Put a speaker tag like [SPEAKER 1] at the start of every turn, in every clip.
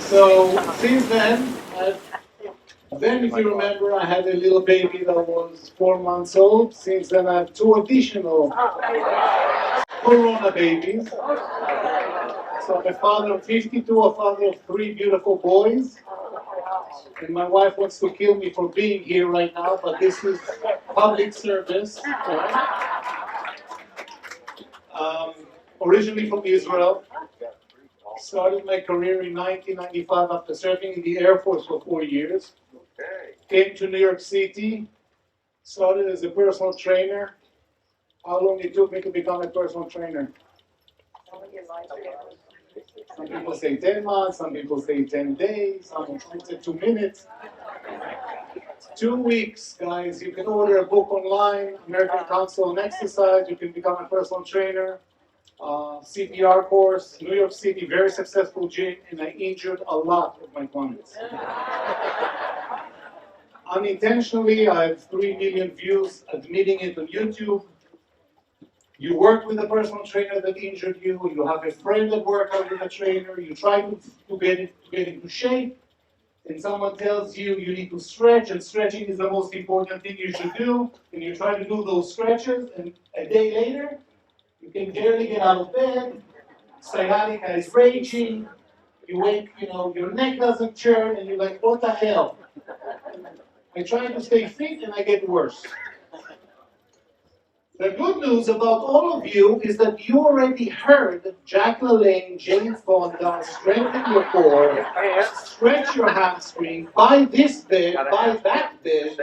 [SPEAKER 1] So since then, if you remember, I had a little baby that was 4 months old. Since then, I have two additional Corona babies. So I'm a father of 52, a father of three beautiful boys. And my wife wants to kill me for being here right now, but this is public service. Um, Originally from Israel. Started my career in 1995 after serving in the Air Force for 4 years. Came to New York City. Started as a personal trainer. How long it took me to become a personal trainer? Some people say 10 months, some people say 10 days, some people say 2 minutes. 2 weeks, guys. You can order a book online, American Council on Exercise. You can become a personal trainer. CPR course, New York City, very successful gym, and I injured a lot of my clients. Unintentionally, I have 3 million views admitting it on YouTube. You work with a personal trainer that injured you, you have a friend that worked out with a trainer, you try to get into shape, and someone tells you you need to stretch, and stretching is the most important thing you should do, and you try to do those stretches, and a day later, you can barely get out of bed, sciatica is raging, you wake, your neck doesn't turn, and you're like, what the hell? I try to stay fit, and I get worse. The good news about all of you is that you already heard Jack LaLanne, Jane Fonda, strengthen your core, stretch your hamstring, buy this bed, buy that bed.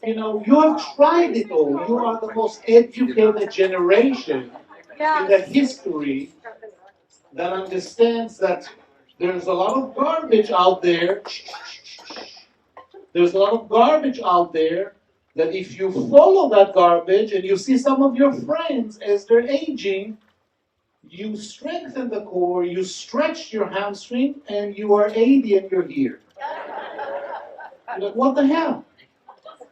[SPEAKER 1] You have tried it all. You are the most educated generation in the history that understands that there's a lot of garbage out there. There's a lot of garbage out there that if you follow that garbage and you see some of your friends as they're aging, you strengthen the core, you stretch your hamstring, and you are 80 and you're here. You're like, what the hell?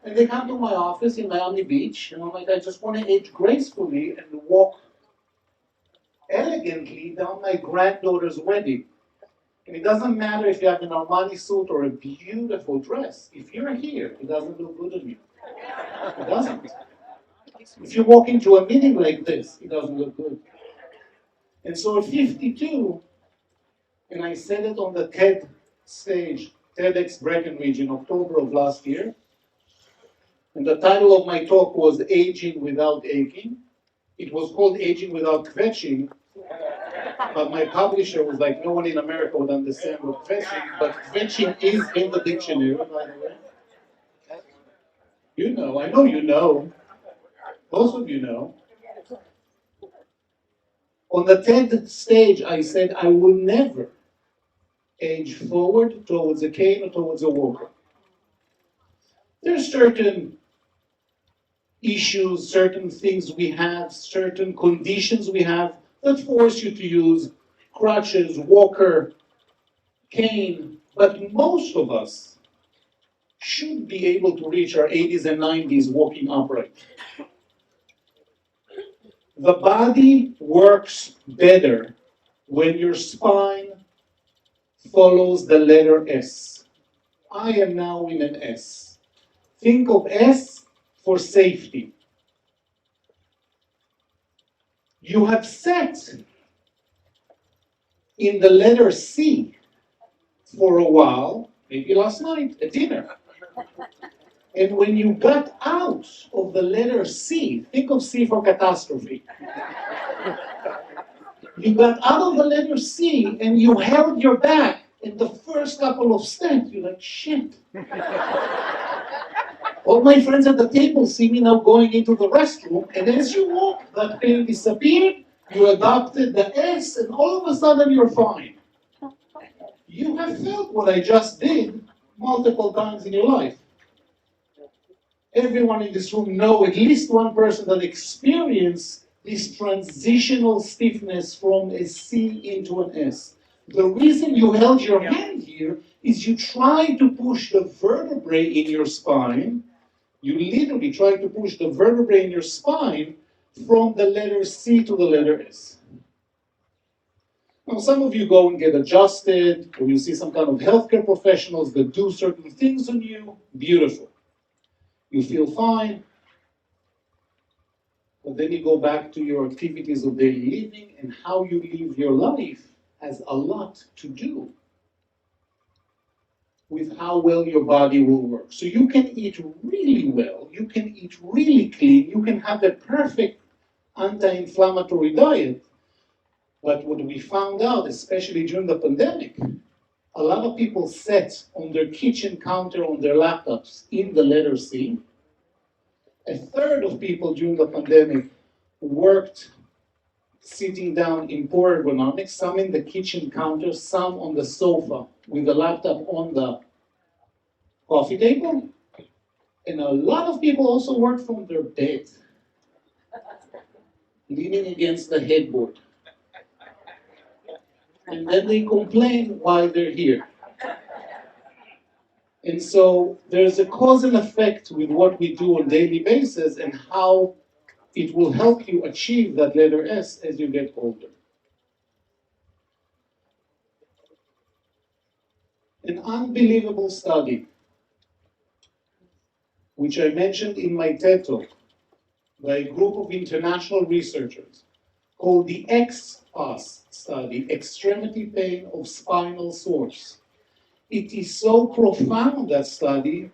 [SPEAKER 1] And they come to my office in Miami Beach, and I'm like, I just want to age gracefully and walk elegantly down my granddaughter's wedding. And it doesn't matter if you have an Armani suit or a beautiful dress. If you're here, it doesn't look good on you. It doesn't. If you walk into a meeting like this, it doesn't look good. And so at 52, and I said it on the TED stage, TEDx Breckenridge in October of last year, and the title of my talk was Aging Without Aching. It was called Aging Without Kvetching, but my publisher was like, no one in America would understand what kvetching, but kvetching is in the dictionary, by the way. You know, I know you know. Most of you know. On the TED stage, I said, I will never age forward towards a cane or towards a walker. There's certain issues, certain things we have, certain conditions we have that force you to use crutches, walker, cane, but most of us should be able to reach our 80s and 90s walking upright. The body works better when your spine follows the letter S. I am now in an S. Think of S for safety. You have sat in the letter C for a while, maybe last night at dinner. And when you got out of the letter C, think of C for catastrophe. You got out of the letter C and you held your back in the first couple of steps. You're like, shit. All my friends at the table see me now going into the restroom, and as you walk, that pain disappeared, you adopted the S, and all of a sudden you're fine. You have felt what I just did multiple times in your life. Everyone in this room know at least one person that experienced this transitional stiffness from a C into an S. The reason you held your hand here is you tried to push the vertebrae in your spine. You literally tried to push the vertebrae in your spine from the letter C to the letter S. Now, some of you go and get adjusted, or you see some kind of healthcare professionals that do certain things on you. Beautiful. You feel fine, but then you go back to your activities of daily living, and how you live your life has a lot to do with how well your body will work. So you can eat really well, you can eat really clean, you can have a perfect anti-inflammatory diet. But what we found out, especially during the pandemic, a lot of people sat on their kitchen counter on their laptops in the letter C. A third of people during the pandemic worked sitting down in poor ergonomics, some in the kitchen counter, some on the sofa with the laptop on the coffee table. And a lot of people also work from their bed, leaning against the headboard. And then they complain why they're here. And so there's a cause and effect with what we do on a daily basis and how it will help you achieve that letter S as you get older. An unbelievable study, which I mentioned in my TED Talk, by a group of international researchers, called the XPAS study, Extremity Pain of Spinal Source. It is so profound, that study,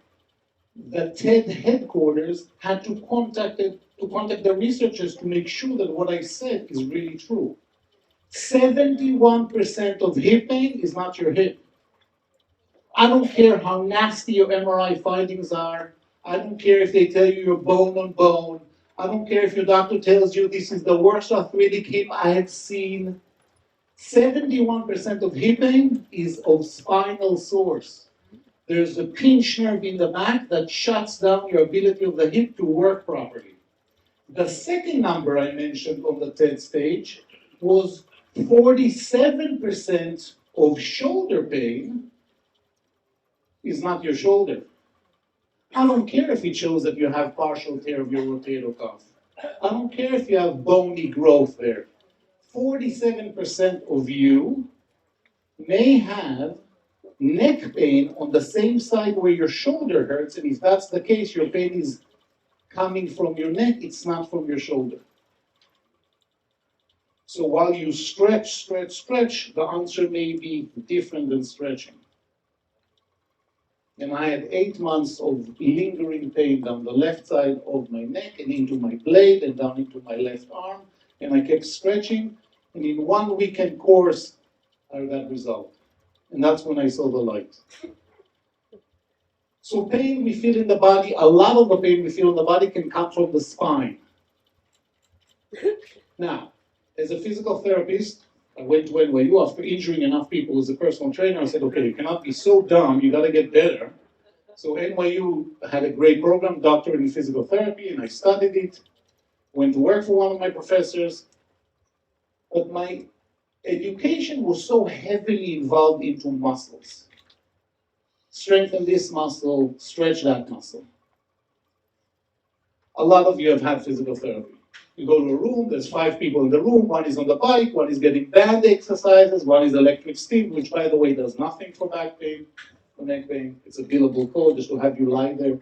[SPEAKER 1] that TED headquarters had to contact the researchers to make sure that what I said is really true. 71% of hip pain is not your hip. I don't care how nasty your MRI findings are. I don't care if they tell you you're bone on bone. I don't care if your doctor tells you this is the worst arthritic hip I have seen. 71% of hip pain is of spinal source. There's a pinch nerve in the back that shuts down your ability of the hip to work properly. The second number I mentioned on the TED stage was 47% of shoulder pain is not your shoulder. I don't care if it shows that you have partial tear of your rotator cuff. I don't care if you have bony growth there. 47% of you may have neck pain on the same side where your shoulder hurts, and if that's the case, your pain is coming from your neck, it's not from your shoulder. So while you stretch, the answer may be different than stretching. And I had 8 months of lingering pain down the left side of my neck and into my blade and down into my left arm, and I kept stretching, and in one weekend course, I got result. And that's when I saw the light. So pain we feel in the body, a lot of the pain we feel in the body can come from the spine. Now, as a physical therapist, I went to NYU after injuring enough people as a personal trainer. I said, okay, you cannot be so dumb, you gotta get better. So NYU had a great program, doctorate in physical therapy, and I studied it, went to work for one of my professors, but my education was so heavily involved into muscles. Strengthen this muscle, stretch that muscle. A lot of you have had physical therapy. You go to a room, there's 5 people in the room, one is on the bike, one is getting band exercises, one is electric steam, which by the way does nothing for back pain, for neck pain. It's a billable code just to have you lie there.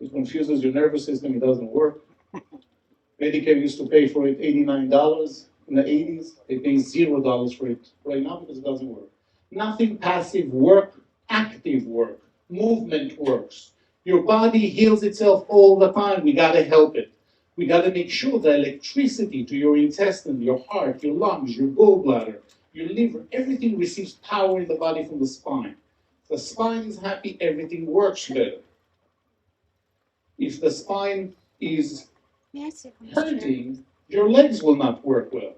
[SPEAKER 1] It confuses your nervous system, it doesn't work. Medicare used to pay for it $89 in the 80s. They pay $0 for it right now because it doesn't work. Nothing passive work, active work, movement works. Your body heals itself all the time. We gotta help it. We gotta make sure the electricity to your intestine, your heart, your lungs, your gallbladder, your liver, everything receives power in the body from the spine. If the spine is happy, everything works better. If the spine is hurting, your legs will not work well.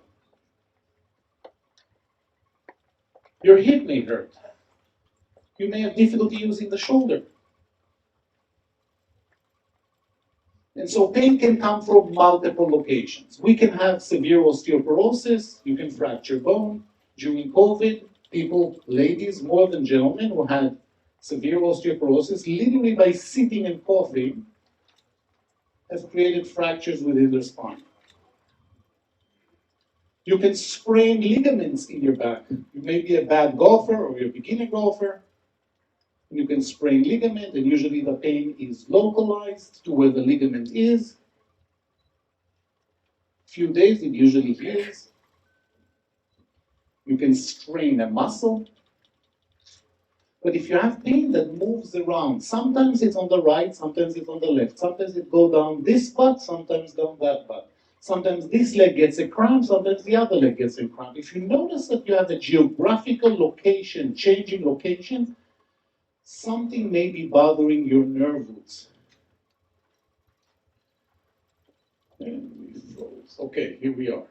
[SPEAKER 1] Your hip may hurt. You may have difficulty using the shoulder. And so pain can come from multiple locations. We can have severe osteoporosis, you can fracture bone. During COVID, people, ladies more than gentlemen, who had severe osteoporosis, literally by sitting and coughing, have created fractures within their spine. You can sprain ligaments in your back. You may be a bad golfer or you're a beginner golfer. You can sprain ligament, and usually the pain is localized to where the ligament is. Few days, it usually heals. You can strain a muscle. But if you have pain that moves around, sometimes it's on the right, sometimes it's on the left, sometimes it goes down this butt, sometimes down that butt. Sometimes this leg gets a cramp, sometimes the other leg gets a cramp. If you notice that you have a geographical location, changing location, something may be bothering your nerve roots. And we froze. Okay, here we are.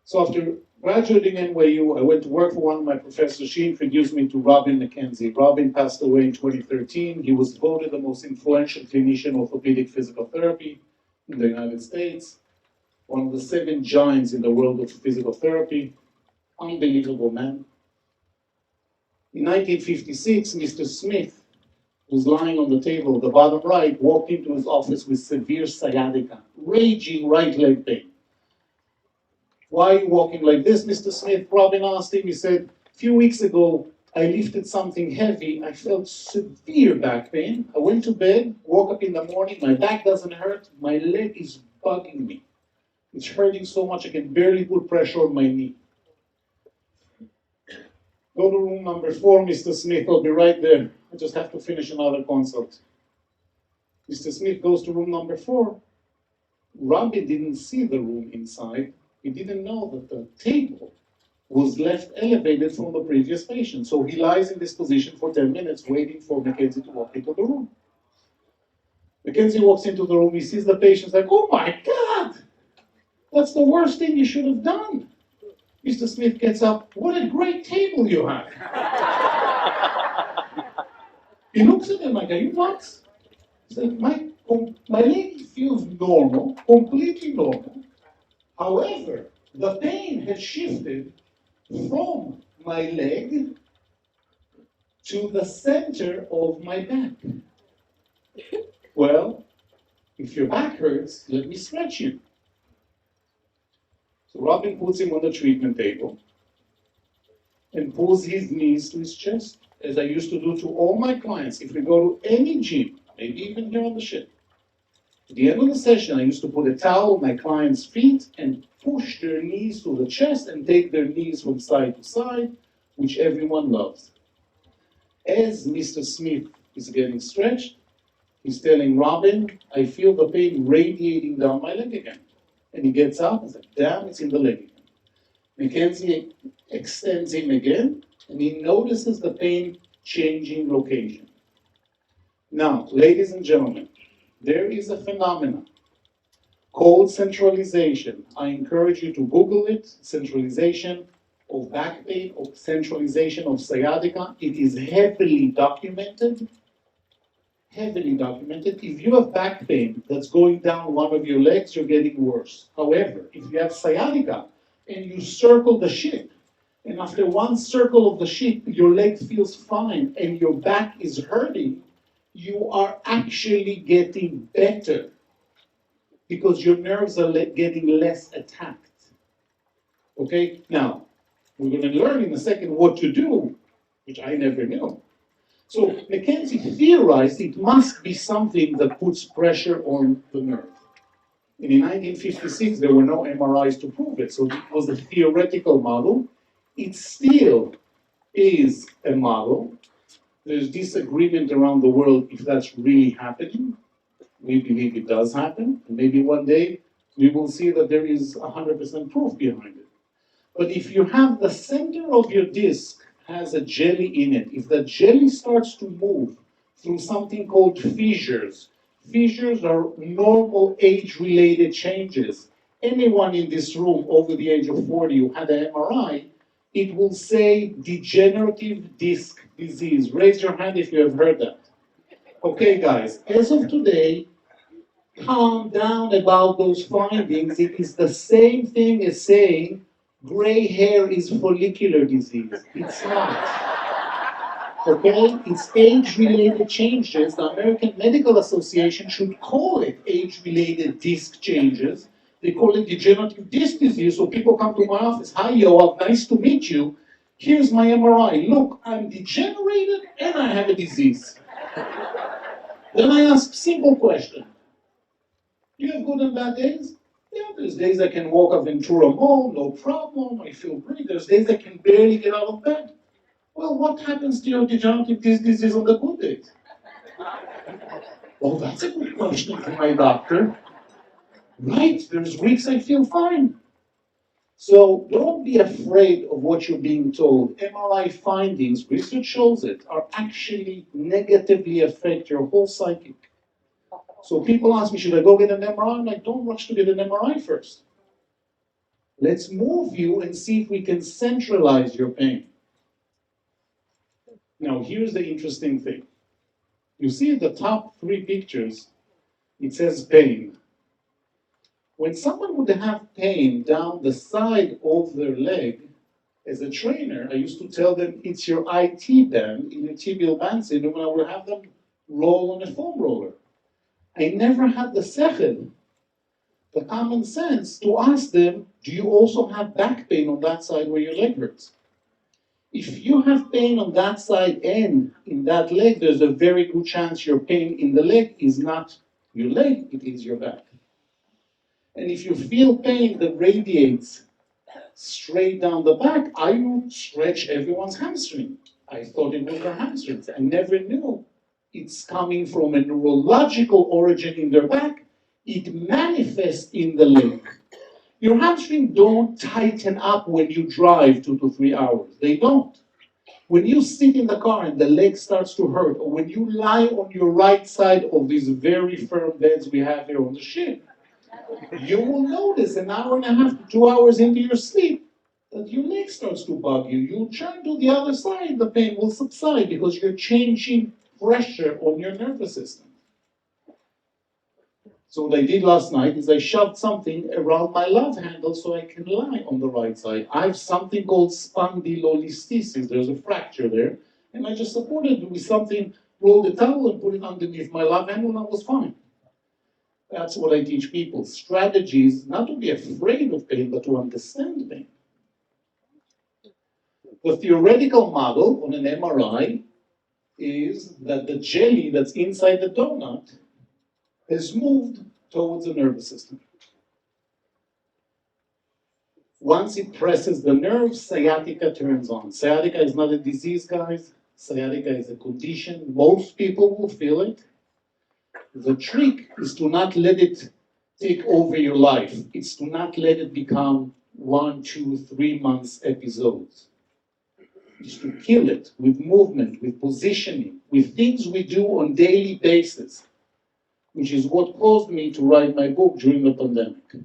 [SPEAKER 1] So after graduating NYU, I went to work for one of my professors. She introduced me to Robin McKenzie. Robin passed away in 2013. He was voted the most influential clinician of orthopedic physical therapy in the United States. One of the 7 giants in the world of physical therapy. Unbelievable man. In 1956, Mr. Smith, who's lying on the table, the bottom right, walked into his office with severe sciatica, raging right leg pain. Why are you walking like this, Mr. Smith? Robin asked him. He said, a few weeks ago, I lifted something heavy. I felt severe back pain. I went to bed, woke up in the morning. My back doesn't hurt. My leg is bugging me. It's hurting so much I can barely put pressure on my knee. Go to room number 4, Mr. Smith. I'll be right there. I just have to finish another consult. Mr. Smith goes to room number 4. Robin didn't see the room inside. He didn't know that the table was left elevated from the previous patient. So he lies in this position for 10 minutes waiting for Mackenzie to walk into the room. Mackenzie walks into the room, he sees the patient, like, oh my God, that's the worst thing you should have done. Mr. Smith gets up, what a great table you have. He looks at him like, are you nuts? He said, my leg feels normal, completely normal. However, the pain has shifted from my leg to the center of my back. Well, if your back hurts, let me stretch you. So Robin puts him on the treatment table and pulls his knees to his chest, as I used to do to all my clients. If we go to any gym, maybe even here on the ship, at the end of the session, I used to put a towel on my clients' feet and push their knees to the chest and take their knees from side to side, which everyone loves. As Mr. Smith is getting stretched, he's telling Robin, I feel the pain radiating down my leg again. And he gets up and says, damn, it's in the leg again. Mackenzie extends him again, and he notices the pain changing location. Now, ladies and gentlemen, there is a phenomenon called centralization. I encourage you to Google it, centralization of back pain, or centralization of sciatica. It is heavily documented. Heavily documented. If you have back pain that's going down one of your legs, you're getting worse. However, if you have sciatica and you circle the ship, and after one circle of the ship, your leg feels fine and your back is hurting, you are actually getting better because your nerves are getting less attacked. Okay? Now, we're going to learn in a second what to do, which I never knew. So Mackenzie theorized it must be something that puts pressure on the nerve. And in 1956, there were no MRIs to prove it, so it was a theoretical model. It still is a model. There's disagreement around the world if that's really happening. We believe it does happen, and maybe one day we will see that there is 100% proof behind it. But if you have the center of your disc has a jelly in it, if the jelly starts to move through something called fissures, fissures are normal age-related changes. Anyone in this room over the age of 40 who had an MRI, it will say degenerative disc disease. Raise your hand if you have heard that. Okay, guys, as of today, calm down about those findings. It is the same thing as saying gray hair is follicular disease. It's not. Okay? It's age-related changes. The American Medical Association should call it age-related disc changes They call it degenerative disc disease. So people come to my office, hi Yoav, nice to meet you. Here's my MRI. Look, I'm degenerated and I have a disease. Then I ask simple question. Do you have good and bad days? Yeah, there's days I can walk a Ventura Mall, no problem, I feel great. There's days I can barely get out of bed. Well, what happens to your degenerative disc disease on the good days? Oh, that's a good question for my doctor. Right, there's weeks I feel fine. So don't be afraid of what you're being told. MRI findings, research shows it, are actually negatively affect your whole psyche. So people ask me, should I go get an MRI? I'm like, don't rush to get an MRI first. Let's move you and see if we can centralize your pain. Now, here's the interesting thing. You see the top 3 pictures, it says pain. When someone would have pain down the side of their leg, as a trainer, I used to tell them, it's your IT band, in your tibial band syndrome, and I would have them roll on a foam roller. I never had the sechel, the common sense, to ask them, do you also have back pain on that side where your leg hurts? If you have pain on that side and in that leg, there's a very good chance your pain in the leg is not your leg, it is your back. And if you feel pain that radiates straight down the back, I would stretch everyone's hamstring. I thought it was their hamstrings. I never knew it's coming from a neurological origin in their back. It manifests in the leg. Your hamstring don't tighten up when you drive 2 to 3 hours. They don't. When you sit in the car and the leg starts to hurt, or when you lie on your right side of these very firm beds we have here on the ship, you will notice an hour and a half to 2 hours into your sleep that your leg starts to bug you. You'll turn to the other side, the pain will subside because you're changing pressure on your nervous system. So what I did last night is I shoved something around my love handle so I can lie on the right side. I have something called spondylolisthesis. There's a fracture there. And I just supported it with something, rolled a towel and put it underneath my love handle and I was fine. That's what I teach people. Strategies, not to be afraid of pain, but to understand pain. The theoretical model on an MRI is that the jelly that's inside the donut has moved towards the nervous system. Once it presses the nerve, sciatica turns on. Sciatica is not a disease, guys. Sciatica is a condition. Most people will feel it. The trick is to not let it take over your life. It's to not let it become 1, 2, 3 months episodes. It's to kill it with movement, with positioning, with things we do on daily basis, which is what caused me to write my book during the pandemic.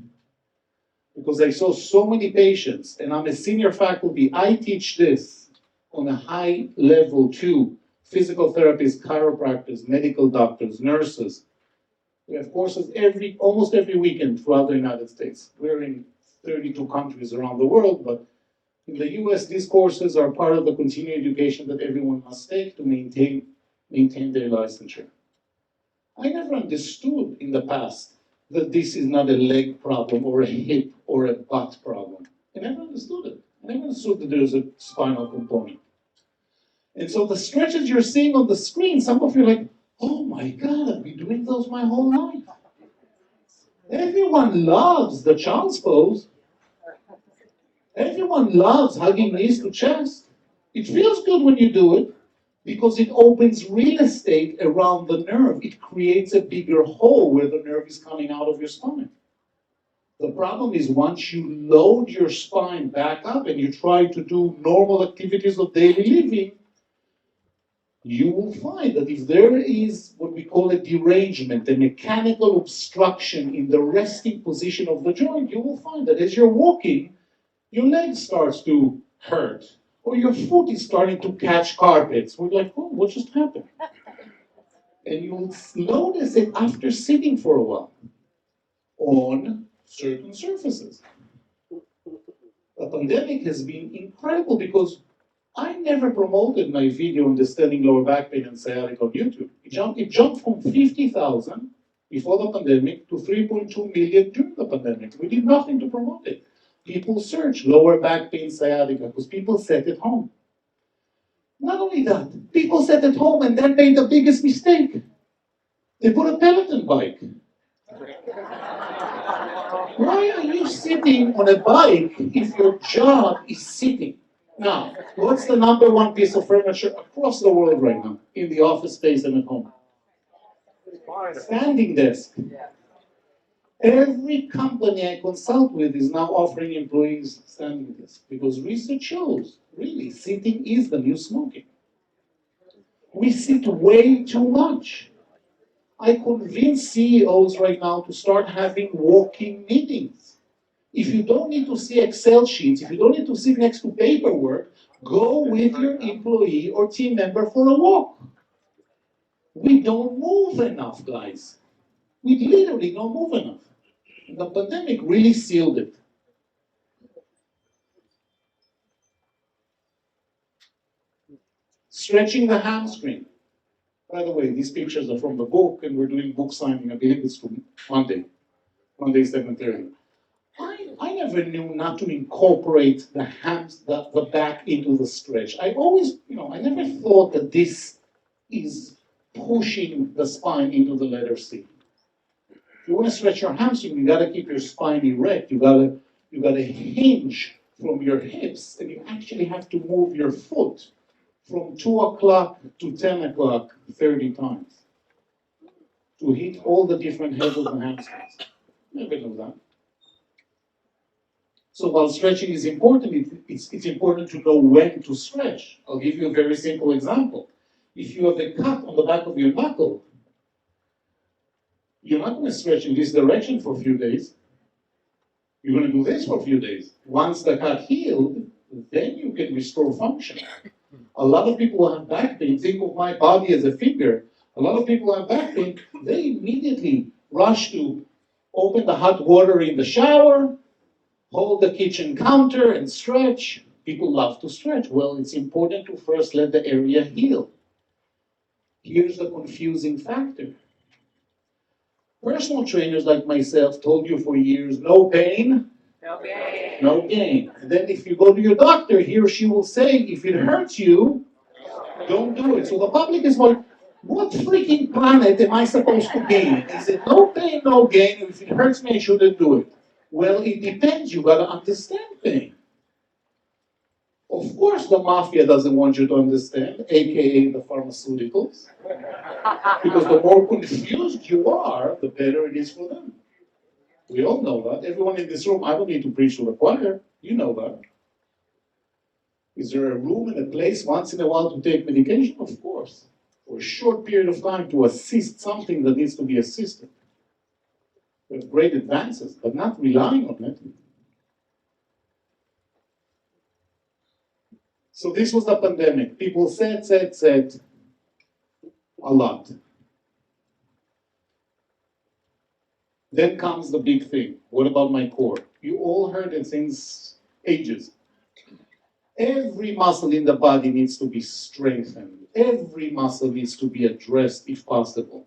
[SPEAKER 1] Because I saw so many patients, and I'm a senior faculty, I teach this on a high level to physical therapists, chiropractors, medical doctors, nurses. We have courses almost every weekend throughout the United States. We're in 32 countries around the world, but in the US, these courses are part of the continuing education that everyone must take to maintain their licensure. I never understood in the past that this is not a leg problem or a hip or a butt problem. I never understood it. I never understood that there's a spinal component. And so the stretches you're seeing on the screen, some of you are like, oh my God, I've been doing those my whole life. Everyone loves the child's pose. Everyone loves hugging knees to chest. It feels good when you do it because it opens real estate around the nerve. It creates a bigger hole where the nerve is coming out of your spine. The problem is once you load your spine back up and you try to do normal activities of daily living, you will find that if there is what we call a derangement, a mechanical obstruction in the resting position of the joint, you will find that as you're walking, your leg starts to hurt, or your foot is starting to catch carpets. We're like, oh, what just happened? And you'll notice it after sitting for a while on certain surfaces. The pandemic has been incredible because I never promoted my video Understanding Lower Back Pain and Sciatica on YouTube. It jumped from 50,000 before the pandemic to 3.2 million during the pandemic. We did nothing to promote it. People search lower back pain, sciatica, because people sat at home. Not only that, people sat at home and then made the biggest mistake. They put a Peloton bike. Why are you sitting on a bike if your job is sitting? Now, what's the number one piece of furniture across the world right now in the office space and at home? Standing desk. Every company I consult with is now offering employees standing desk because research shows, really, sitting is the new smoking. We sit way too much. I convince CEOs right now to start having walking meetings. If you don't need to see Excel sheets, if you don't need to sit next to paperwork, go with your employee or team member for a walk. We don't move enough, guys. We literally don't move enough. The pandemic really sealed it. Stretching the hamstring. By the way, these pictures are from the book, and we're doing book signing. I believe it's from Monday 7:30. I never knew not to incorporate the back into the stretch. I always, I never thought that this is pushing the spine into the letter C. If you want to stretch your hamstring, you got to keep your spine erect. You got to hinge from your hips, and you actually have to move your foot from 2 o'clock to 10 o'clock 30 times to hit all the different heads of the hamstrings. Never knew that. So while stretching is important, it's important to know when to stretch. I'll give you a very simple example. If you have a cut on the back of your knuckle, you're not going to stretch in this direction for a few days. You're going to do this for a few days. Once the cut healed, then you can restore function. A lot of people who have back pain, think of my body as a finger. A lot of people who have back pain, they immediately rush to open the hot water in the shower, hold the kitchen counter and stretch. People love to stretch. Well, it's important to first let the area heal. Here's the confusing factor. Personal trainers like myself told you for years, no pain, no gain. No gain. And then if you go to your doctor, he or she will say, if it hurts you, don't do it. So the public is like, what freaking planet am I supposed to gain? Is it no pain, no gain? If it hurts me, I shouldn't do it. Well, it depends. You got to understand pain. Of course, the mafia doesn't want you to understand, aka the pharmaceuticals. Because the more confused you are, the better it is for them. We all know that. Everyone in this room, I don't need to preach to the choir. You know that. Is there a room and a place once in a while to take medication? Of course. For a short period of time to assist something that needs to be assisted. We have great advances, but not relying on it. So this was the pandemic. People said a lot. Then comes the big thing. What about my core? You all heard it since ages. Every muscle in the body needs to be strengthened. Every muscle needs to be addressed if possible.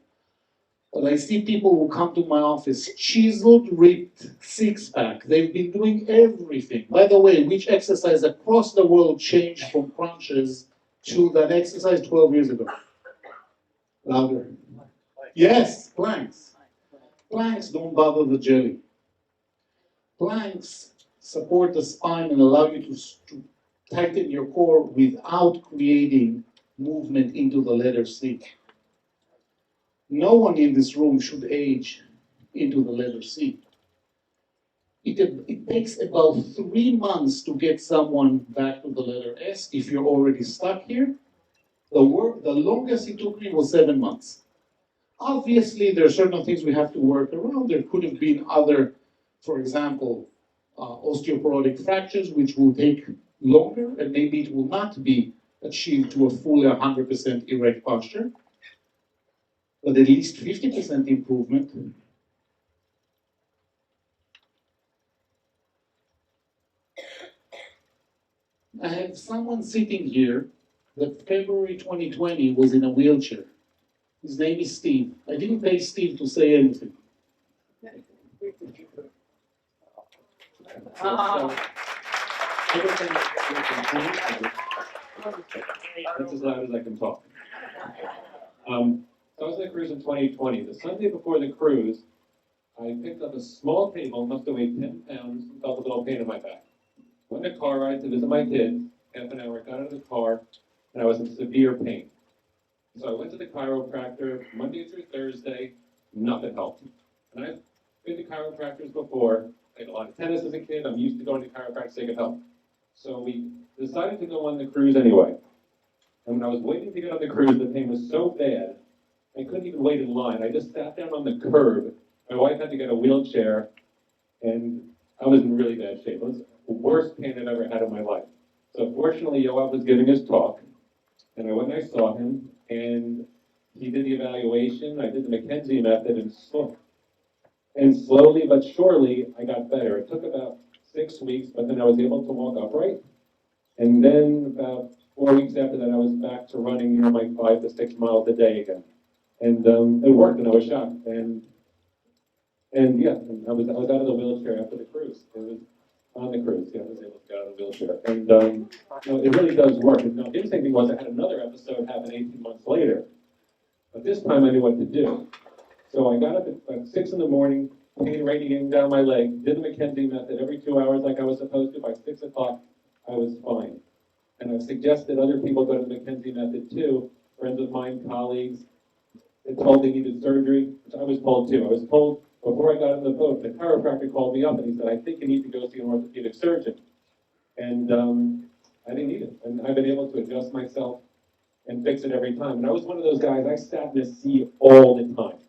[SPEAKER 1] But I see people who come to my office, chiseled, ripped, six-pack. They've been doing everything. By the way, which exercise across the world changed from crunches to that exercise 12 years ago? Louder. Yes, planks. Planks don't bother the jelly. Planks support the spine and allow you to tighten your core without creating movement into the letter C. No one in this room should age into the letter C. It takes about 3 months to get someone back to the letter S if you're already stuck here. The longest it took me was 7 months. Obviously, there are certain things we have to work around. There could have been other, for example, osteoporotic fractures, which will take longer, and maybe it will not be achieved to a fully 100% erect posture, but at least 50% improvement. I have someone sitting here that February 2020 was in a wheelchair. His name is Steve. I didn't pay Steve to say anything.
[SPEAKER 2] That's as loud as I can talk. So I was on a cruise in 2020. The Sunday before the cruise, I picked up a small table, must have weighed 10 pounds, and felt a little pain in my back. Went on a car ride to visit my kids. Half an hour, got out of the car, and I was in severe pain. So I went to the chiropractor Monday through Thursday, nothing helped. And I've been to chiropractors before. I played a lot of tennis as a kid. I'm used to going to chiropractors to get help. So we decided to go on the cruise anyway. And when I was waiting to get on the cruise, the pain was so bad, I couldn't even wait in line. I just sat down on the curb. My wife had to get a wheelchair, and I was in really bad shape. It was the worst pain I've ever had in my life. So fortunately, Yoav was giving his talk, and I went and I saw him, and he did the evaluation. I did the McKenzie method, and slowly but surely, I got better. It took about 6 weeks, but then I was able to walk upright. And then about 4 weeks after that, I was back to running, like 5 to 6 miles a day again. And it worked, and I was shocked. And yeah, I was out of the wheelchair after the cruise. It was on the cruise. Yeah, I was able to get out of the wheelchair. And it really does work. And the interesting thing was I had another episode happen 18 months later. But this time I knew what to do. So I got up at 6 in the morning, pain radiating down my leg, did the McKenzie method every 2 hours like I was supposed to. By 6 o'clock, I was fine. And I've suggested other people go to the McKenzie method too. Friends of mine, colleagues, they told they needed surgery, which I was told too. I was told before I got on the boat, the chiropractor called me up and he said, I think you need to go see an orthopedic surgeon. And I didn't need it. And I've been able to adjust myself and fix it every time. And I was one of those guys, I sat in a C all the time.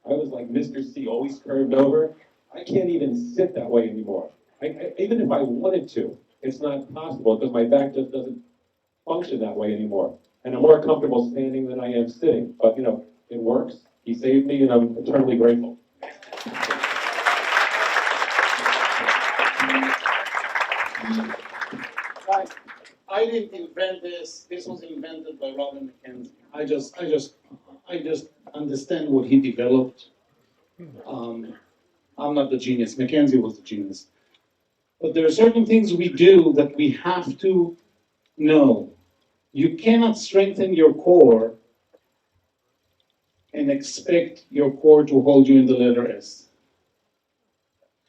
[SPEAKER 2] I was like Mr. C, always curved over. I can't even sit that way anymore. Even if I wanted to, it's not possible because my back just doesn't function that way anymore. And I'm more comfortable standing than I am sitting. But, it works. He saved me, and I'm eternally grateful.
[SPEAKER 1] I didn't invent this. This was invented by Robin McKenzie. I just understand what he developed. I'm not the genius. McKenzie was the genius. But there are certain things we do that we have to know. You cannot strengthen your core and expect your core to hold you in the letter S.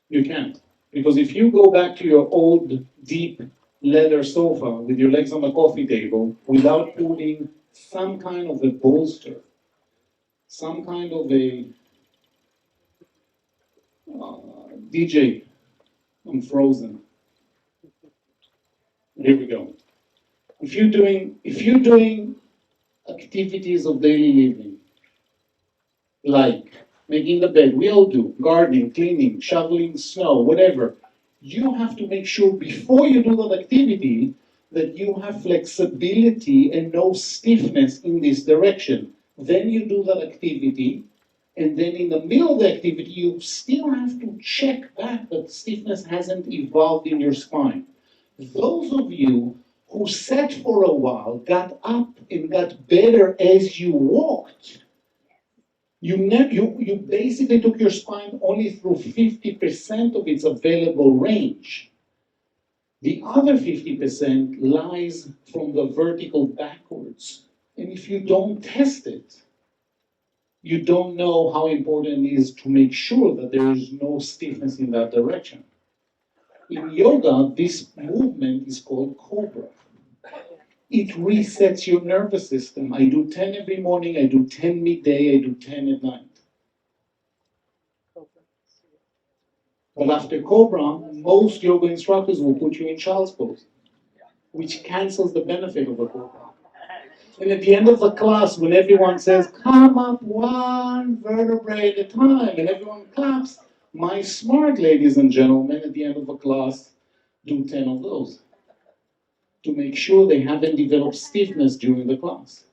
[SPEAKER 1] You can't. Because if you go back to your old, deep leather sofa with your legs on the coffee table without putting some kind of a bolster, some kind of a DJ, I'm frozen. Here we go. If you're doing activities of daily living, like making the bed, we all do, gardening, cleaning, shoveling snow, whatever, you have to make sure before you do that activity that you have flexibility and no stiffness in this direction. Then you do that activity, and then in the middle of the activity, you still have to check back that stiffness hasn't evolved in your spine. Those of you who sat for a while, got up and got better as you walked, you basically took your spine only through 50% of its available range. The other 50% lies from the vertical backwards. And if you don't test it, you don't know how important it is to make sure that there is no stiffness in that direction. In yoga, this movement is called cobra. It resets your nervous system. I do 10 every morning, I do 10 midday, I do 10 at night. But after Cobra, most yoga instructors will put you in child's pose, which cancels the benefit of a Cobra. And at the end of the class, when everyone says, come up one vertebrae at a time, and everyone claps, my smart ladies and gentlemen, at the end of the class, do 10 of those to make sure they haven't developed stiffness during the class.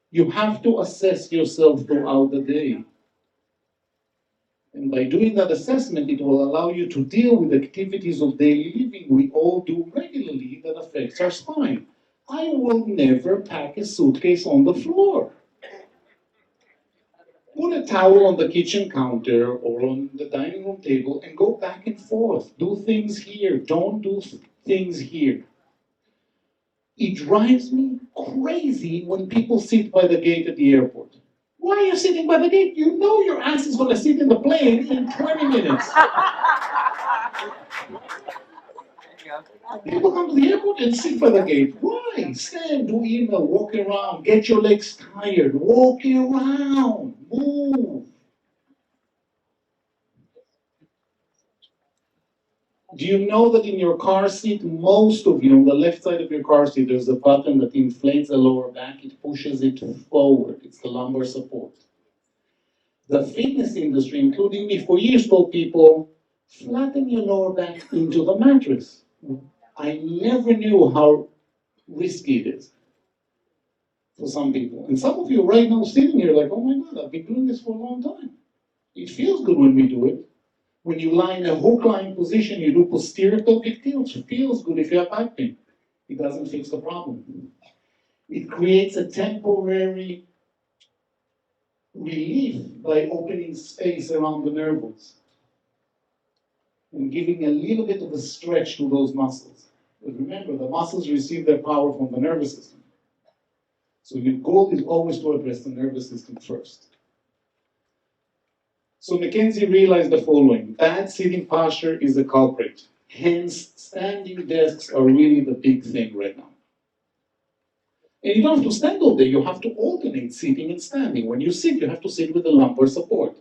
[SPEAKER 1] You have to assess yourself throughout the day. And by doing that assessment, it will allow you to deal with activities of daily living we all do regularly that affects our spine. I will never pack a suitcase on the floor. Put a towel on the kitchen counter or on the dining room table and go back and forth. Do things here. Don't do things here. It drives me crazy when people sit by the gate at the airport. Why are you sitting by the gate? You know your ass is going to sit in the plane in 20 minutes. People come to the airport and sit by the gate. Why? Stand, do email, walk around, get your legs tired, walk around, move. Do you know that in your car seat, most of you, on the left side of your car seat, there's a button that inflates the lower back, it pushes it forward. It's the lumbar support. The fitness industry, including me, for years told people, flatten your lower back into the mattress. I never knew how risky it is for some people. And some of you right now sitting here like, oh my God, I've been doing this for a long time. It feels good when we do it. When you lie in a hook lying position, you do posterior pelvic tilt. It feels good if you have back pain. It doesn't fix the problem. It creates a temporary relief by opening space around the nerves and giving a little bit of a stretch to those muscles. But remember, the muscles receive their power from the nervous system. So your goal is always to address the nervous system first. So McKenzie realized the following: bad sitting posture is a culprit. Hence, standing desks are really the big thing right now. And you don't have to stand all day, you have to alternate sitting and standing. When you sit, you have to sit with the lumbar support.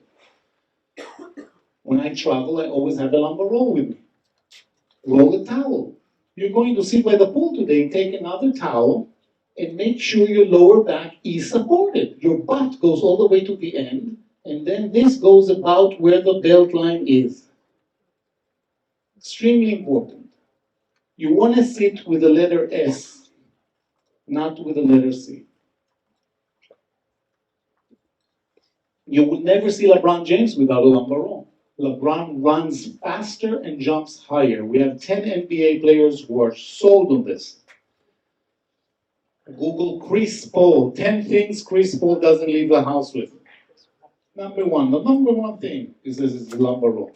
[SPEAKER 1] When I travel, I always have a lumbar roll with me. Roll a towel. You're going to sit by the pool today, take another towel, and make sure your lower back is supported. Your butt goes all the way to the end, and then this goes about where the belt line is. Extremely important. You want to sit with the letter S, not with the letter C. You would never see LeBron James without a lumbar roll. LeBron runs faster and jumps higher. We have 10 NBA players who are sold on this. Google Chris Paul, 10 things Chris Paul doesn't leave the house with. Number one, the number one thing is this is the lumbar roll.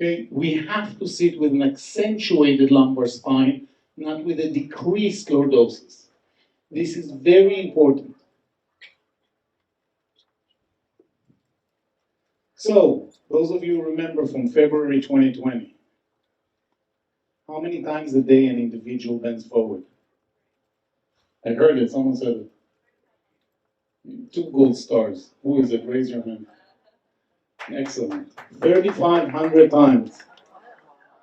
[SPEAKER 1] Okay, we have to sit with an accentuated lumbar spine, not with a decreased lordosis. This is very important. So, those of you who remember from February 2020, how many times a day an individual bends forward? I heard it, someone said it. 2 gold stars. Who is it? Raise your hand. Excellent. 3,500 times.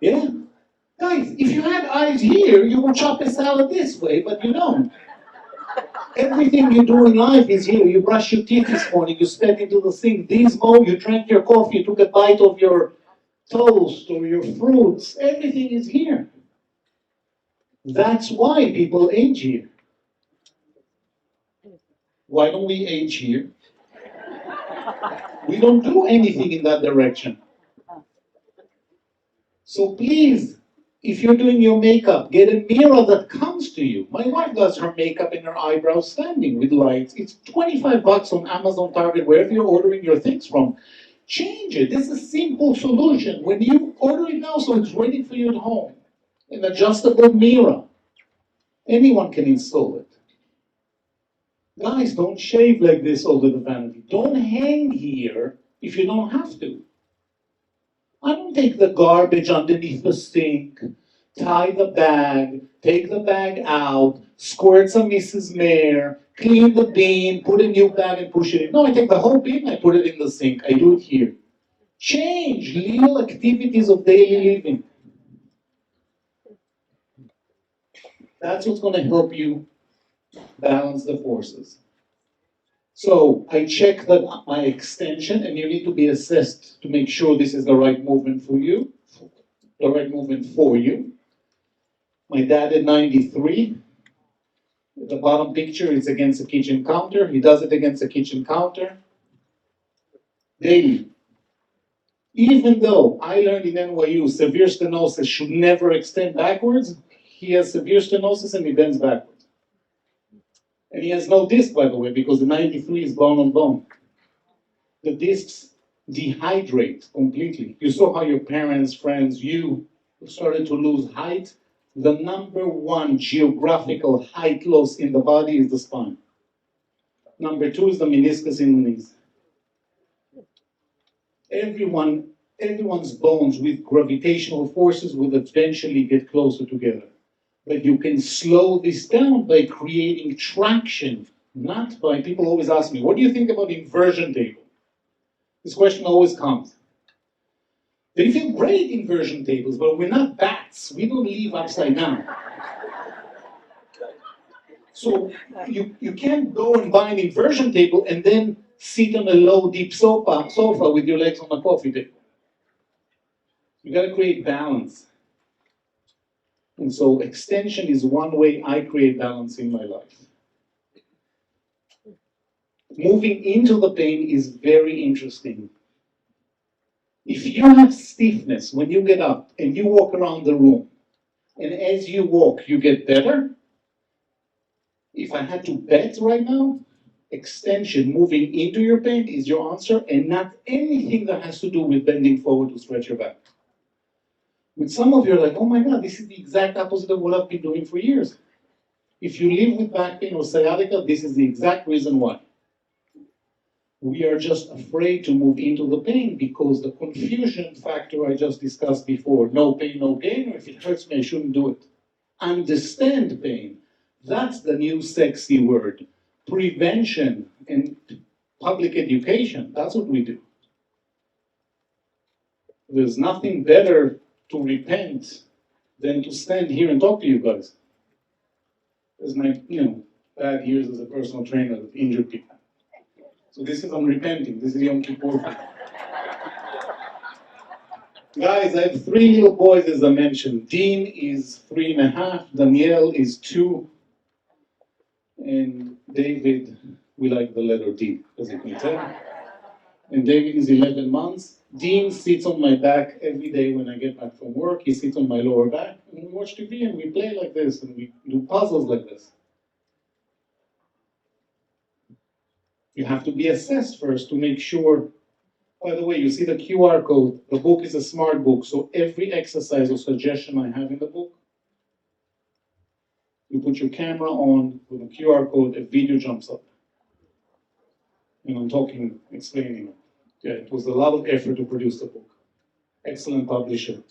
[SPEAKER 1] Yeah. Guys, if you had eyes here, you would chop a salad this way, but you don't. Everything you do in life is here. You brush your teeth this morning, you stepped into the sink. You drank your coffee, you took a bite of your toast or your fruits. Everything is here. That's why people age here. Why don't we age here? We don't do anything in that direction. So please, if you're doing your makeup, get a mirror that comes to you. My wife does her makeup and her eyebrows standing with lights. It's $25 on Amazon, Target, wherever you're ordering your things from. Change it. This is a simple solution. When you order it now, so it's ready for you at home. An adjustable mirror. Anyone can install it. Guys, don't shave like this over the vanity. Don't hang here if you don't have to. I don't take the garbage underneath the sink, tie the bag, take the bag out, squirt some Mrs. Mayor, clean the bin, put a new bag and push it in. No, I take the whole bin, I put it in the sink. I do it here. Change little activities of daily living. That's what's going to help you balance the forces. So I check my extension, and you need to be assessed to make sure this is the right movement for you, the right movement for you. My dad at 93, the bottom picture is against a kitchen counter. He does it against a kitchen counter daily. Even though I learned in NYU severe stenosis should never extend backwards, he has severe stenosis and he bends backwards. And he has no disc, by the way, because the 93 is bone on bone. The discs dehydrate completely. You saw how your parents, friends, you started to lose height. The number one geographical height loss in the body is the spine. Number two is the meniscus in the knees. Everyone's bones with gravitational forces will eventually get closer together. But you can slow this down by creating traction, not by, people always ask me, what do you think about inversion table? This question always comes. They feel great inversion tables, but we're not bats. We don't live upside down. So you can't go and buy an inversion table and then sit on a low, deep sofa with your legs on a coffee table. You got to create balance. And so extension is one way I create balance in my life. Moving into the pain is very interesting. If you have stiffness when you get up and you walk around the room, and as you walk, you get better, if I had to bet right now, extension, moving into your pain is your answer, and not anything that has to do with bending forward to stretch your back. With some of you are like, oh my God, this is the exact opposite of what I've been doing for years. If you live with back pain or sciatica, this is the exact reason why. We are just afraid to move into the pain because the confusion factor I just discussed before, no pain, no gain, or if it hurts me, I shouldn't do it. Understand pain. That's the new sexy word. Prevention and public education, that's what we do. There's nothing better to repent than to stand here and talk to you guys. There's my, bad years as a personal trainer with injured people. So this is, I'm repenting. This is Yom Kippur. Guys, I have 3 little boys, as I mentioned. Dean is 3.5, Danielle is 2, and David, we like the letter D, as you can tell. And David is 11 months. Dean sits on my back every day when I get back from work. He sits on my lower back, and we watch TV, and we play like this, and we do puzzles like this. You have to be assessed first to make sure. By the way, you see the QR code. The book is a smart book, so every exercise or suggestion I have in the book, you put your camera on with a QR code, a video jumps up. And I'm talking, explaining it. Yeah, it was a lot of effort to produce the book. Excellent publisher.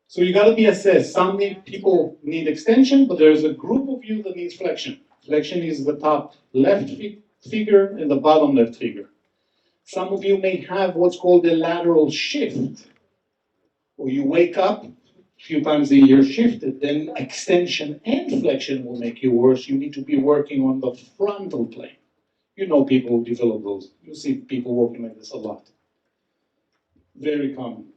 [SPEAKER 1] So you gotta be assessed. Some people need extension, but there's a group of you that needs flexion. Flexion is the top left figure and the bottom left figure. Some of you may have what's called a lateral shift, or you wake up a few times a year shifted, then extension and flexion will make you worse. You need to be working on the frontal plane. You know people who develop those. You see people walking like this a lot. Very common.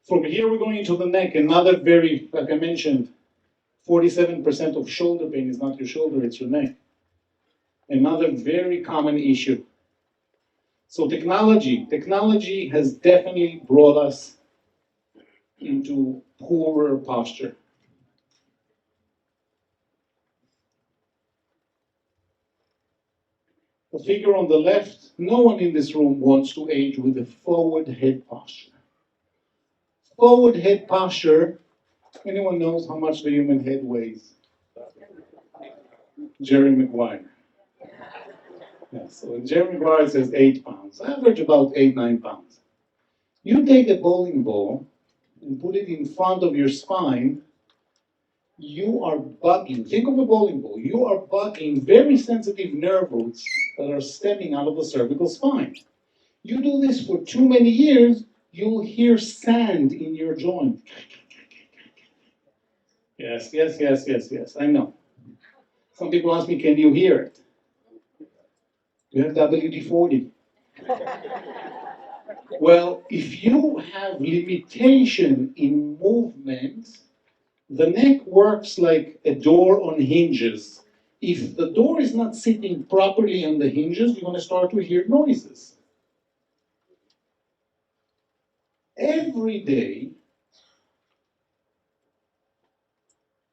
[SPEAKER 1] From here we're going into the neck. Another very, like I mentioned, 47% of shoulder pain is not your shoulder, it's your neck. Another very common issue. So technology has definitely brought us into poorer posture. The figure on the left, no one in this room wants to age with a forward head posture. Forward head posture, anyone knows how much the human head weighs? Jerry Maguire. Yeah, so Jerry Maguire says 8 pounds, average about 8-9 pounds. You take a bowling ball and put it in front of your spine, you are bugging. Think of a bowling ball. You are bugging very sensitive nerve roots that are stemming out of the cervical spine. You do this for too many years, you'll hear sand in your joint. Yes, I know. Some people ask me, can you hear it? You have WD-40. Well, if you have limitation in movement, the neck works like a door on hinges. If the door is not sitting properly on the hinges, you're going to start to hear noises. Every day,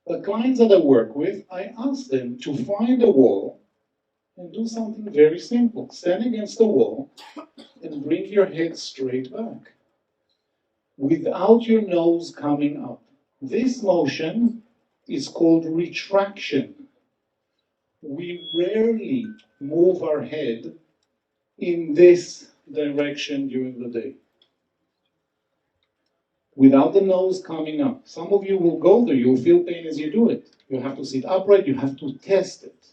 [SPEAKER 1] The clients that I work with, I ask them to find a wall and do something very simple. Stand against the wall and bring your head straight back without your nose coming up. This motion is called retraction. We rarely move our head in this direction during the day without the nose coming up. Some of you will go there, you'll feel pain as you do it. You have to sit upright, you have to test it.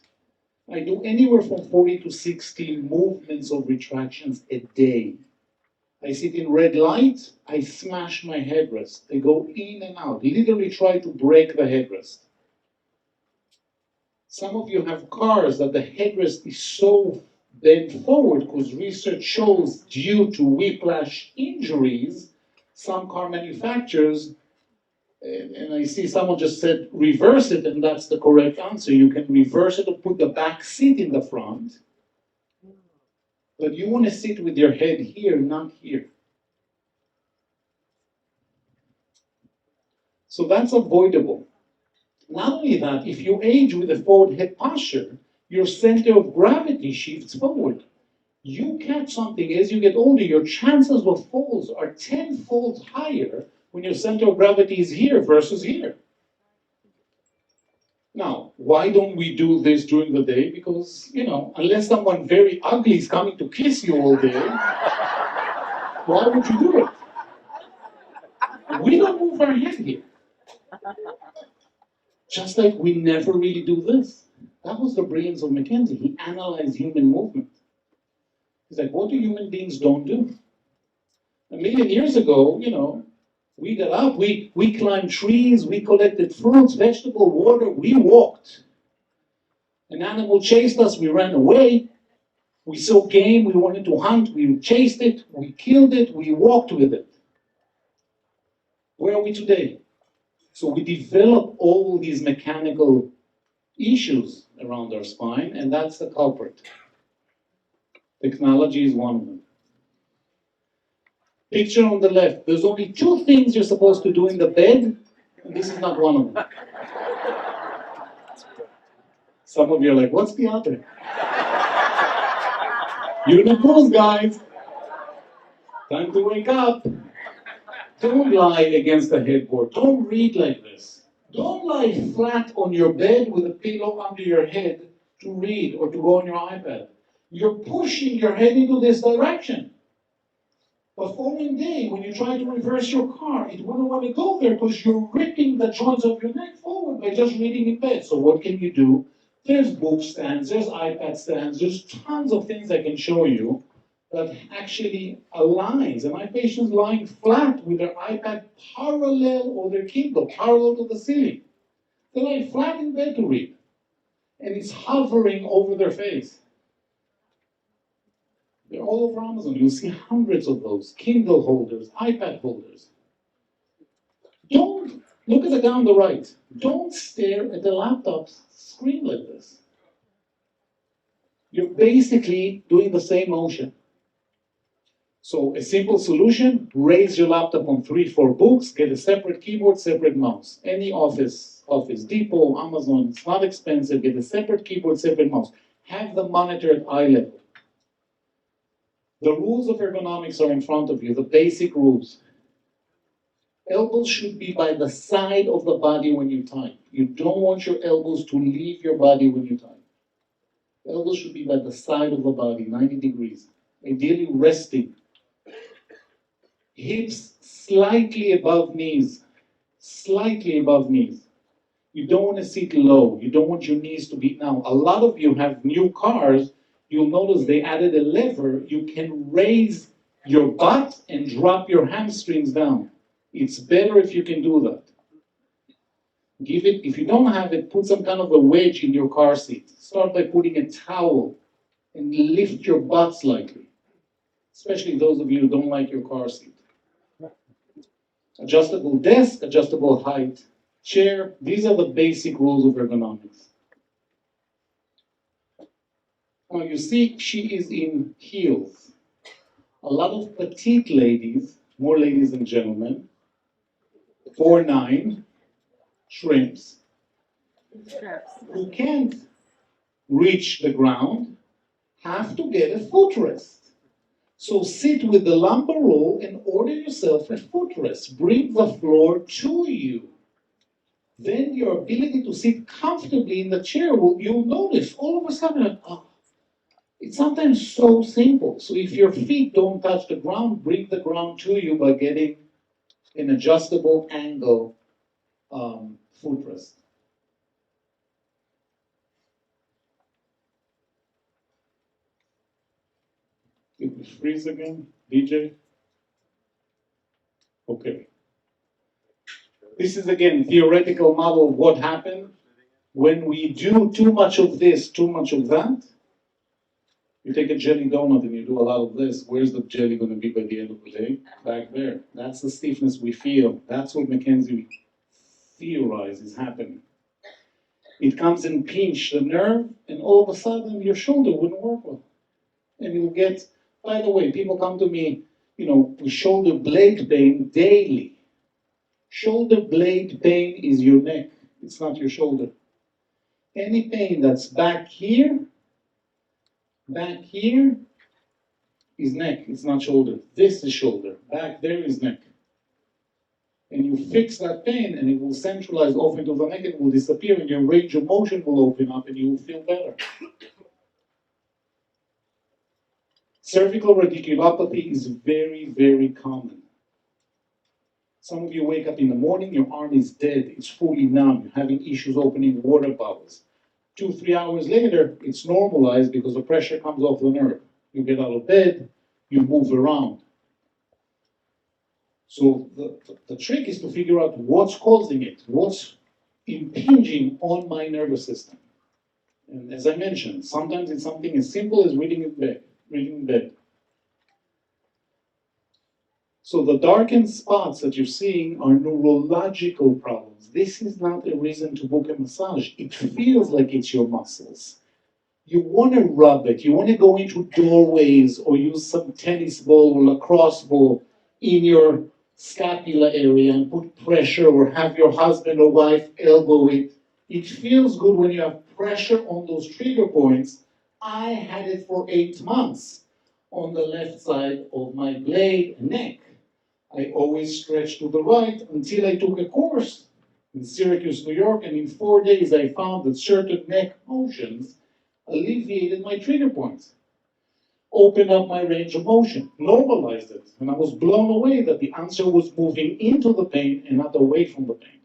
[SPEAKER 1] I do anywhere from 40 to 60 movements of retractions a day. I sit in red light, I smash my headrest. I go in and out, literally try to break the headrest. Some of you have cars that the headrest is so bent forward because research shows due to whiplash injuries, some car manufacturers, and I see someone just said reverse it, and that's the correct answer. You can reverse it or put the back seat in the front, but you want to sit with your head here, not here. So that's avoidable. Not only that, if you age with a forward head posture, your center of gravity shifts forward. You catch something as you get older, your chances of falls are 10-fold higher when your center of gravity is here versus here. Now, why don't we do this during the day? Because, unless someone very ugly is coming to kiss you all day, why would you do it? We don't move our head here. Just like we never really do this. That was the brilliance of Mackenzie. He analyzed human movement. He's like, what do human beings don't do? A million years ago, we got up, we climbed trees, we collected fruits, vegetable, water, we walked. An animal chased us, we ran away. We saw game, we wanted to hunt, we chased it, we killed it, we walked with it. Where are we today? So we develop all these mechanical issues around our spine, and that's the culprit. Technology is one of them. Picture on the left, there's only 2 things you're supposed to do in the bed, and this is not one of them. Some of you are like, what's the other? You're the pros, guys. Time to wake up. Don't lie against the headboard. Don't read like this. Don't lie flat on your bed with a pillow under your head to read or to go on your iPad. You're pushing your head into this direction. The following day, when you try to reverse your car, it wouldn't want to go there because you're ripping the joints of your neck forward by just reading in bed. So what can you do? There's book stands, there's iPad stands, there's tons of things I can show you that actually aligns. And my patients lying flat with their iPad parallel or their Kindle parallel to the ceiling. They lie flat in bed to read. And it's hovering over their face. They're all over Amazon. You'll see hundreds of those. Kindle holders, iPad holders. Don't look at the guy on the right. Don't stare at the laptop screen like this. You're basically doing the same motion. So a simple solution, raise your laptop on 3-4 books, get a separate keyboard, separate mouse. Any Office Depot, Amazon, it's not expensive, get a separate keyboard, separate mouse. Have the monitor at eye level. The rules of ergonomics are in front of you, the basic rules. Elbows should be by the side of the body when you type. You don't want your elbows to leave your body when you type. Elbows should be by the side of the body, 90 degrees. Ideally resting. Hips slightly above knees. Slightly above knees. You don't want to sit low. You don't want your knees to be... Now, a lot of you have new cars. You'll notice they added a lever. You can raise your butt and drop your hamstrings down. It's better if you can do that. Give it, if you don't have it, put some kind of a wedge in your car seat. Start by putting a towel and lift your butt slightly. Especially those of you who don't like your car seat. Adjustable desk, adjustable height, chair. These are the basic rules of ergonomics. Now you see, she is in heels. A lot of petite ladies, more ladies than gentlemen, 4'9", shrimps, who can't reach the ground have to get a footrest. So sit with the lumbar roll and order yourself a footrest. Bring the floor to you. Then your ability to sit comfortably in the chair, you'll notice all of a sudden, it's sometimes so simple. So if your feet don't touch the ground, bring the ground to you by getting an adjustable angle footrest. Did we freeze again, DJ? Okay. This is again theoretical model of what happened when we do too much of this, too much of that. You take a jelly donut and you do a lot of this. Where's the jelly going to be by the end of the day? Back there. That's the stiffness we feel. That's what Mackenzie theorized is happening. It comes and pinch the nerve, and all of a sudden your shoulder wouldn't work well. And you'll get, by the way, people come to me, with shoulder blade pain daily. Shoulder blade pain is your neck. It's not your shoulder. Any pain that's back here is neck. It's not shoulder. This is shoulder. Back there is neck. And you fix that pain and it will centralize off into the neck, it will disappear, and your range of motion will open up and you will feel better. Cervical radiculopathy is very, very common. Some of you wake up in the morning, your arm is dead, it's fully numb, you're having issues opening water bowels. 2-3 hours later, it's normalized because the pressure comes off the nerve. You get out of bed, you move around. So the trick is to figure out what's causing it, what's impinging on my nervous system. And as I mentioned, sometimes it's something as simple as reading in bed. So the darkened spots that you're seeing are neurological problems. This is not a reason to book a massage. It feels like it's your muscles. You want to rub it. You want to go into doorways or use some tennis ball or lacrosse ball in your scapula area and put pressure, or have your husband or wife elbow it. It feels good when you have pressure on those trigger points. I had it for 8 months on the left side of my blade and neck. I always stretched to the right until I took a course in Syracuse, New York, and in 4 days I found that certain neck motions alleviated my trigger points, opened up my range of motion, normalized it, and I was blown away that the answer was moving into the pain and not away from the pain.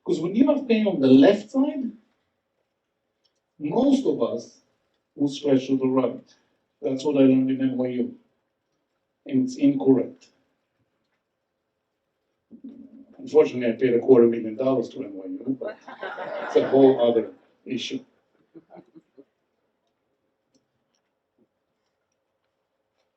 [SPEAKER 1] Because when you have pain on the left side, most of us will stretch to the right. That's what I learned in NYU, and it's incorrect. Unfortunately, I paid $250,000 to NYU, but it's a whole other issue.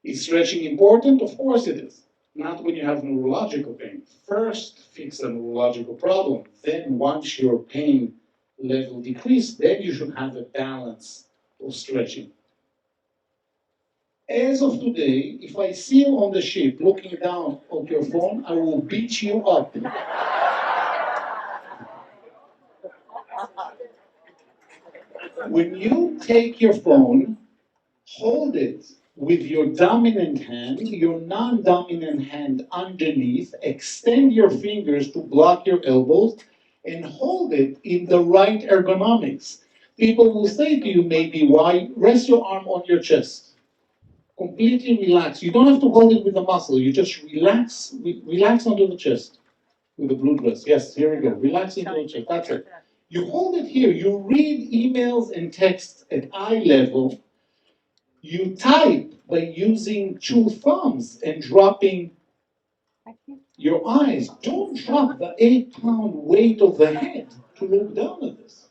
[SPEAKER 1] Is stretching important? Of course it is. Not when you have neurological pain. First, fix the neurological problem. Then, once your pain level decreases, then you should have a balance of stretching. As of today, if I see you on the ship looking down on your phone, I will beat you up. When you take your phone, hold it with your dominant hand, your non-dominant hand underneath, extend your fingers to block your elbows, and hold it in the right ergonomics. People will say to you maybe, why? Rest your arm on your chest. Completely relax. You don't have to hold it with a muscle. You just relax onto the chest with the blue dress. Yes, here we go. Relax into the chest. That's it. You hold it here. You read emails and texts at eye level. You type by using 2 thumbs and dropping your eyes. Don't drop the 8-pound weight of the head to look down at this.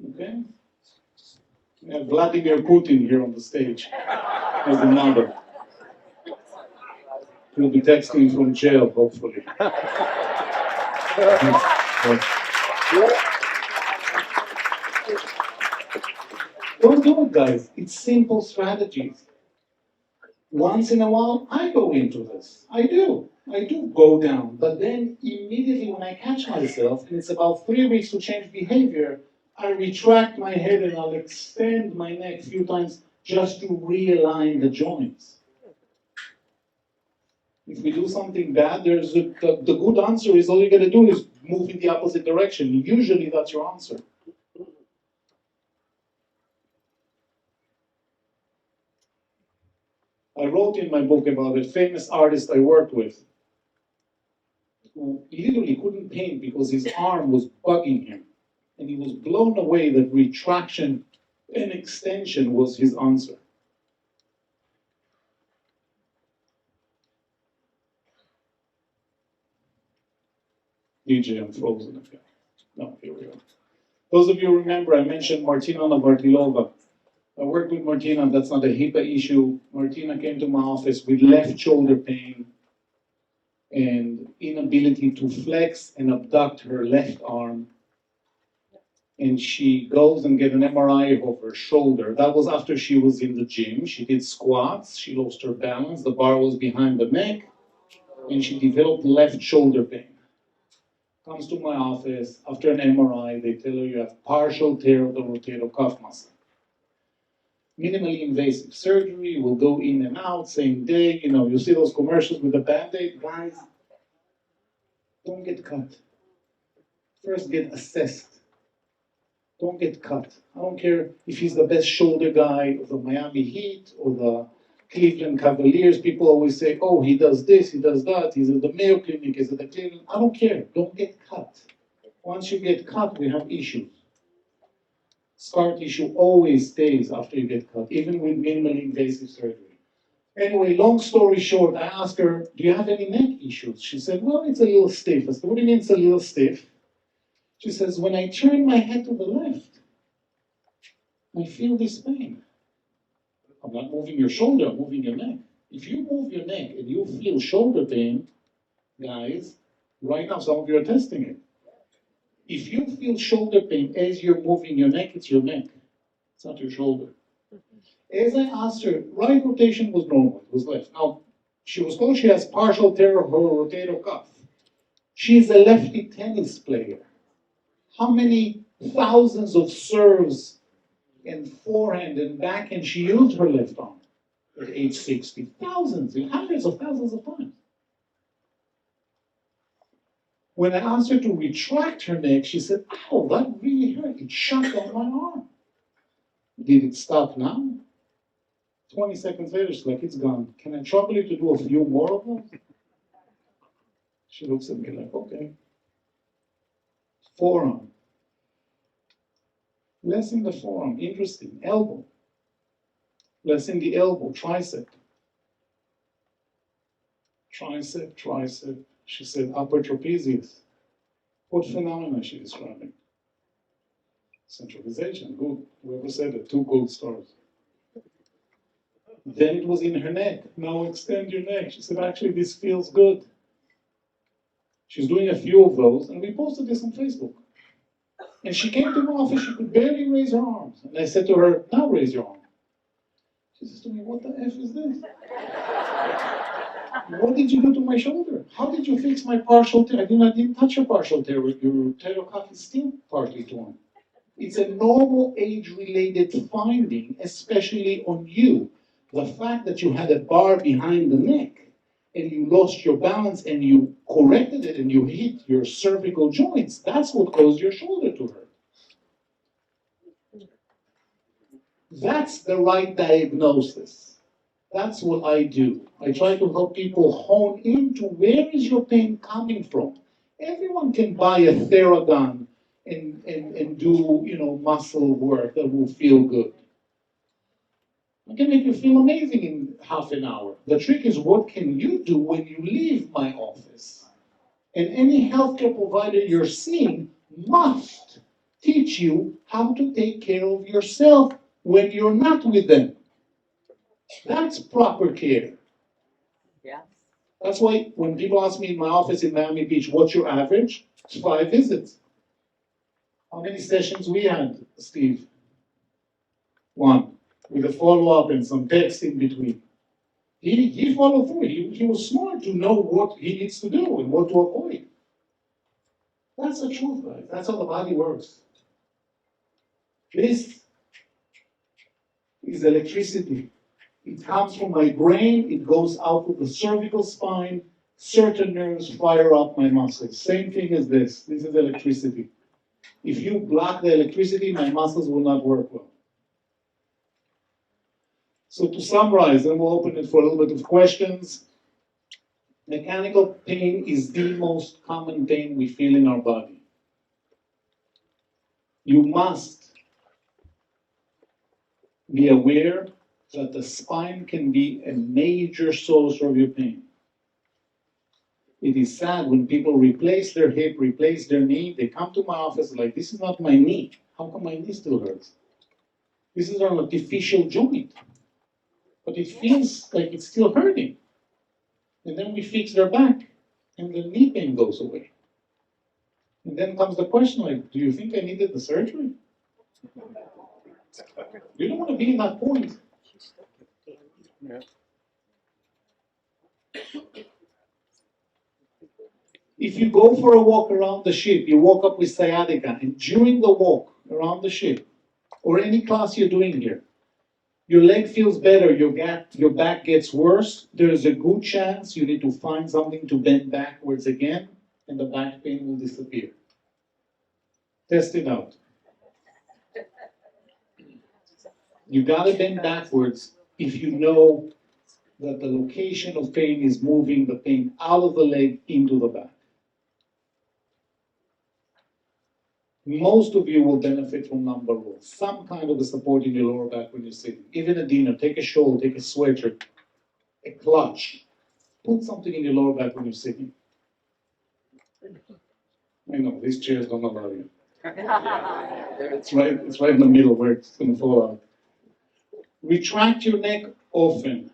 [SPEAKER 1] Okay? We have Vladimir Putin here on the stage as a model. He'll be texting from jail, hopefully. Don't do it, guys. It's simple strategies. Once in a while, I go into this. I do. I do go down, but then immediately when I catch myself, and it's about 3 weeks to change behavior, I retract my head and I'll extend my neck a few times just to realign the joints. If we do something bad, the good answer is all you gotta do is move in the opposite direction. Usually that's your answer. I wrote in my book about a famous artist I worked with who literally couldn't paint because his arm was bugging him. And he was blown away that retraction and extension was his answer. DJ, I'm frozen again. No, here we go. Those of you remember, I mentioned Martina Navratilova. I worked with Martina, that's not a HIPAA issue. Martina came to my office with left shoulder pain and inability to flex and abduct her left arm. And she goes and gets an MRI of her shoulder. That was after she was in the gym. She did squats, she lost her balance, the bar was behind the neck, and she developed left shoulder pain. Comes to my office, after an MRI, they tell her you have partial tear of the rotator cuff muscle. Minimally invasive surgery, will go in and out, same day. You know, you see those commercials with the Band-Aid? Guys, don't get cut. First get assessed. Don't get cut. I don't care if he's the best shoulder guy of the Miami Heat or the Cleveland Cavaliers. People always say, oh, he does this, he does that, he's at the Mayo Clinic, he's at the Cleveland. I don't care. Don't get cut. Once you get cut, we have issues. Scar tissue always stays after you get cut, even with minimally invasive surgery. Anyway, long story short, I asked her, do you have any neck issues? She said, well, it's a little stiff. I said, what do you mean it's a little stiff? She says, when I turn my head to the left, I feel this pain. I'm not moving your shoulder, I'm moving your neck. If you move your neck and you feel shoulder pain, guys, right now some of you are testing it. If you feel shoulder pain as you're moving your neck, it's your neck. It's not your shoulder. As I asked her, right rotation was normal, it was left. Now, she was told she has partial tear of her rotator cuff. She's a lefty tennis player. How many thousands of serves and forehand and backhand she used her left arm at age 60? Thousands, hundreds of thousands of times. When I asked her to retract her neck, she said, ow, that really hurt. It shut on my arm. Did it stop now? 20 seconds later, she's like, it's gone. Can I trouble you to do a few more of them? She looks at me like, okay. Forearm. Less in the forearm, interesting. Elbow. Less in the elbow, tricep. Tricep, tricep. She said upper trapezius. What phenomena is she describing? Centralization, good. Whoever said it, 2 gold stars. Then it was in her neck. Now extend your neck. She said, actually, this feels good. She's doing a few of those, and we posted this on Facebook. And she came to my office, she could barely raise her arms. And I said to her, now raise your arm. She says to me, what the F is this? What did you do to my shoulder? How did you fix my partial tear? I didn't touch your partial tear. Your rotator cuff is still partly torn. It's a normal age-related finding, especially on you. The fact that you had a bar behind the neck and you lost your balance and you corrected it and you hit your cervical joints, that's what caused your shoulder to hurt. That's the right diagnosis. That's what I do. I try to help people hone into where is your pain coming from. Everyone can buy a Theragun and do, muscle work that will feel good. I can make you feel amazing in half an hour. The trick is, what can you do when you leave my office? And any healthcare provider you're seeing must teach you how to take care of yourself when you're not with them. That's proper care.
[SPEAKER 3] Yeah.
[SPEAKER 1] That's why when people ask me in my office in Miami Beach, what's your average? It's 5 visits. How many sessions we had, Steve? 1. With a follow-up and some text in between. He followed through. He was smart to know what he needs to do and what to avoid. That's the truth, guys. That's how the body works. This is electricity. It comes from my brain, it goes out to the cervical spine, certain nerves fire up my muscles. Same thing as this. This is electricity. If you block the electricity, my muscles will not work well. So to summarize, and we'll open it for a little bit of questions. Mechanical pain is the most common pain we feel in our body. You must be aware that the spine can be a major source of your pain. It is sad when people replace their hip, replace their knee, they come to my office like, this is not my knee. How come my knee still hurts? This is an artificial joint. But it feels like it's still hurting. And then we fix their back, and the knee pain goes away. And then comes the question like, do you think I needed the surgery? You don't want to be in that point.
[SPEAKER 3] Yeah.
[SPEAKER 1] If you go for a walk around the ship, you walk up with sciatica, and during the walk around the ship, or any class you're doing here, your leg feels better, your back gets worse, there's a good chance you need to find something to bend backwards again, and the back pain will disappear. Test it out. You gotta bend backwards if you know that the location of pain is moving the pain out of the leg into the back. Most of you will benefit from number one, some kind of a support in your lower back when you're sitting. Even a dinner, take a shawl, take a sweatshirt, a clutch. Put something in your lower back when you're sitting. I know, these chairs don't allow you. It's right in the middle where it's going to fall out. Retract your neck often.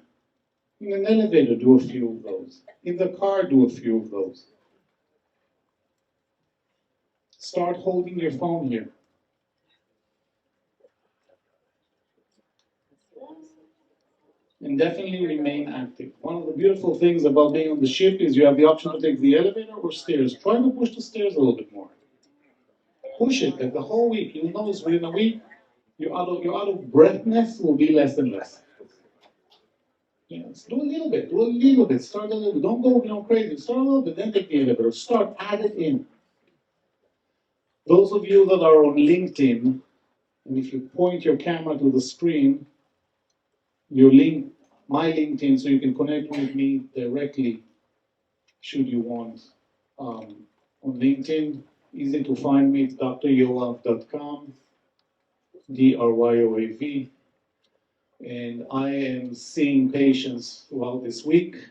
[SPEAKER 1] In an elevator, do a few of those. In the car, do a few of those. Start holding your phone here. And definitely remain active. One of the beautiful things about being on the ship is you have the option to take the elevator or stairs. Try to push the stairs a little bit more. Push it like the whole week. You'll notice within a week, your out of breathness will be less and less. Yes, do a little bit. Start a little bit. Don't go crazy. Start a little bit, then take the elevator. Start, add it in. Those of you that are on LinkedIn, and if you point your camera to the screen, your link, my LinkedIn, so you can connect with me directly, should you want. On LinkedIn, easy to find me, it's dryoav.com, DRYOAV. And I am seeing patients throughout this week,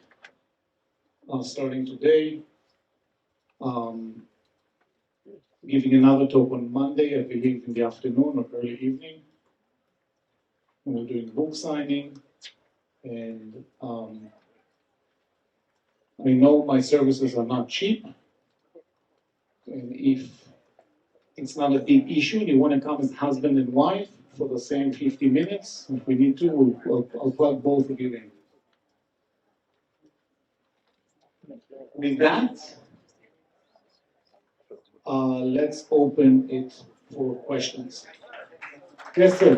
[SPEAKER 1] starting today. Giving another talk on Monday, I believe in the afternoon or early evening. And we're doing book signing. And I know my services are not cheap. And if it's not a big issue, you want to come as husband and wife for the same 50 minutes, if we need to, I'll plug both of you in. With that, let's open it for questions. Yes, sir.